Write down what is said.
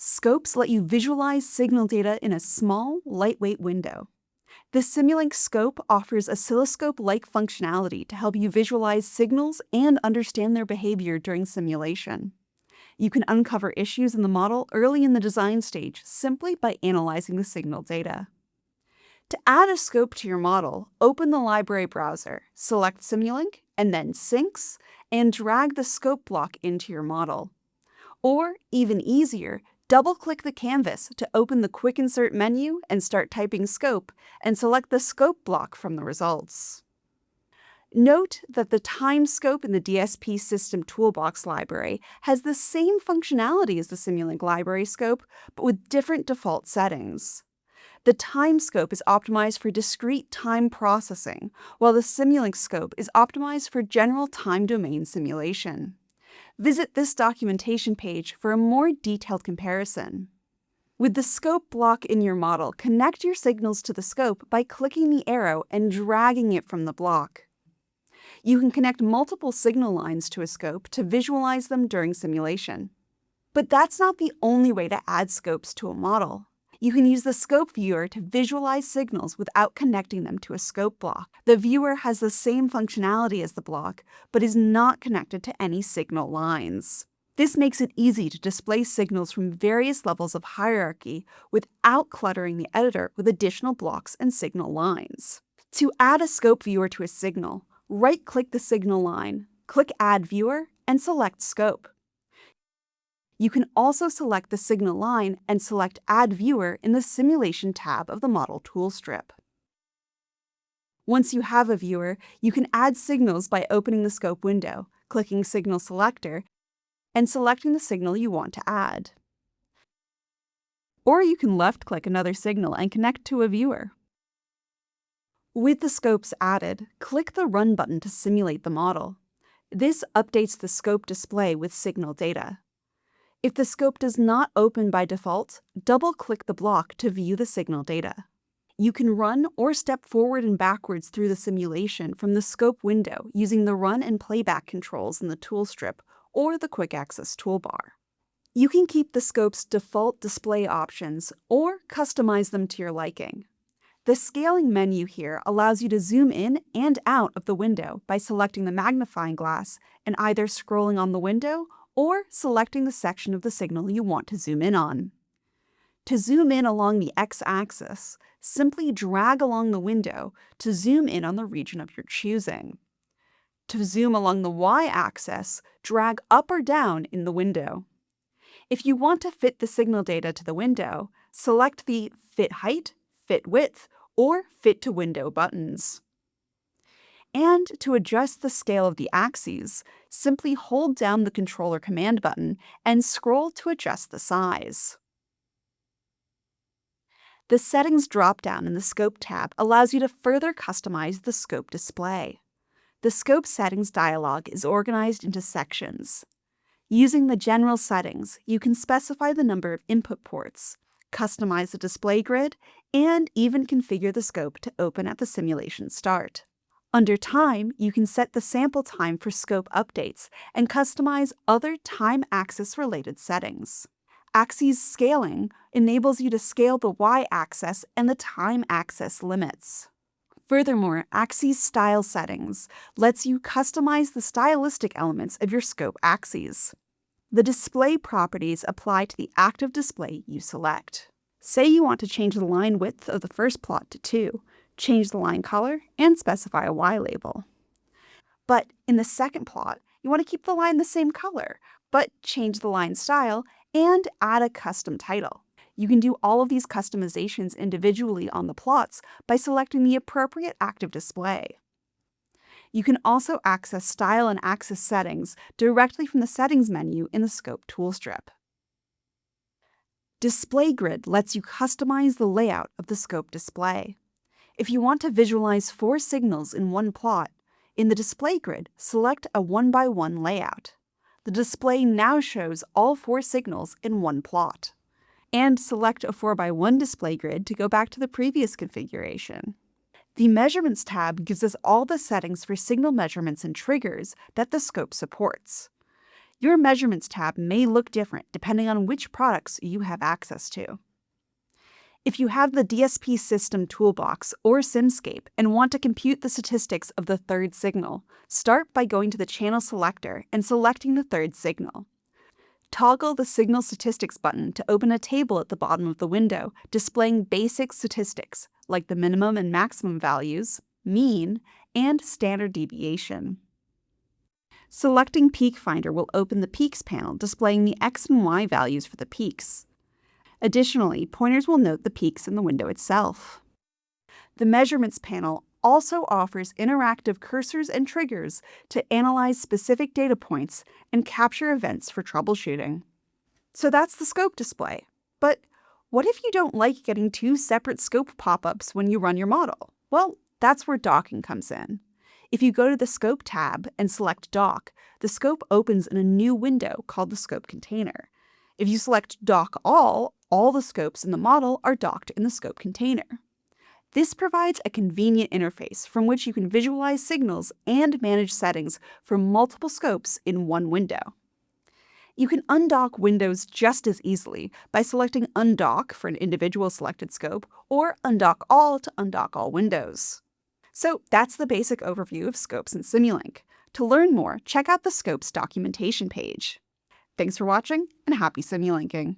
Scopes let you visualize signal data in a small, lightweight window. The Simulink Scope offers oscilloscope-like functionality to help you visualize signals and understand their behavior during simulation. You can uncover issues in the model early in the design stage simply by analyzing the signal data. To add a scope to your model, open the library browser, select Simulink, and then Sinks, and drag the scope block into your model. Or, even easier, double-click the canvas to open the Quick Insert menu and start typing scope, and select the scope block from the results. Note that the time scope in the DSP System Toolbox library has the same functionality as the Simulink library scope, but with different default settings. The time scope is optimized for discrete time processing, while the Simulink scope is optimized for general time domain simulation. Visit this documentation page for a more detailed comparison. With the scope block in your model, connect your signals to the scope by clicking the arrow and dragging it from the block. You can connect multiple signal lines to a scope to visualize them during simulation. But that's not the only way to add scopes to a model. You can use the scope viewer to visualize signals without connecting them to a scope block. The viewer has the same functionality as the block, but is not connected to any signal lines. This makes it easy to display signals from various levels of hierarchy without cluttering the editor with additional blocks and signal lines. To add a scope viewer to a signal, right-click the signal line, click Add Viewer, and select Scope. You can also select the signal line and select Add Viewer in the Simulation tab of the Model tool strip. Once you have a viewer, you can add signals by opening the scope window, clicking Signal Selector, and selecting the signal you want to add. Or you can left-click another signal and connect to a viewer. With the scopes added, click the Run button to simulate the model. This updates the scope display with signal data. If the scope does not open by default, double-click the block to view the signal data. You can run or step forward and backwards through the simulation from the scope window using the run and playback controls in the tool strip or the quick access toolbar. You can keep the scope's default display options or customize them to your liking. The scaling menu here allows you to zoom in and out of the window by selecting the magnifying glass and either scrolling on the window or selecting the section of the signal you want to zoom in on. To zoom in along the x-axis, simply drag along the window to zoom in on the region of your choosing. To zoom along the y-axis, drag up or down in the window. If you want to fit the signal data to the window, select the Fit Height, Fit Width, or Fit to Window buttons. And to adjust the scale of the axes, simply hold down the Controller Command button and scroll to adjust the size. The Settings drop-down in the Scope tab allows you to further customize the scope display. The Scope Settings dialog is organized into sections. Using the General Settings, you can specify the number of input ports, customize the display grid, and even configure the scope to open at the simulation start. Under Time, you can set the sample time for scope updates and customize other time axis-related settings. Axes scaling enables you to scale the y-axis and the time axis limits. Furthermore, Axes Style Settings lets you customize the stylistic elements of your scope axes. The display properties apply to the active display you select. Say you want to change the line width of the first plot to 2, change the line color, and specify a Y label. But in the second plot, you want to keep the line the same color, but change the line style and add a custom title. You can do all of these customizations individually on the plots by selecting the appropriate active display. You can also access style and axis settings directly from the Settings menu in the Scope tool strip. Display Grid lets you customize the layout of the scope display. If you want to visualize 4 signals in one plot, in the Display Grid, select a 1x1 layout. The display now shows all 4 signals in one plot. And select a 4x1 display grid to go back to the previous configuration. The Measurements tab gives us all the settings for signal measurements and triggers that the scope supports. Your Measurements tab may look different depending on which products you have access to. If you have the DSP System Toolbox or Simscape and want to compute the statistics of the third signal, start by going to the channel selector and selecting the third signal. Toggle the Signal Statistics button to open a table at the bottom of the window displaying basic statistics like the minimum and maximum values, mean, and standard deviation. Selecting Peak Finder will open the Peaks panel displaying the X and Y values for the peaks. Additionally, pointers will note the peaks in the window itself. The Measurements panel also offers interactive cursors and triggers to analyze specific data points and capture events for troubleshooting. So that's the scope display. But what if you don't like getting two separate scope pop-ups when you run your model? Well, that's where docking comes in. If you go to the Scope tab and select Dock, the scope opens in a new window called the Scope Container. If you select Dock All the scopes in the model are docked in the Scope Container. This provides a convenient interface from which you can visualize signals and manage settings for multiple scopes in one window. You can undock windows just as easily by selecting Undock for an individual selected scope or Undock All to undock all windows. So that's the basic overview of scopes in Simulink. To learn more, check out the Scopes documentation page. Thanks for watching and happy Simulinking!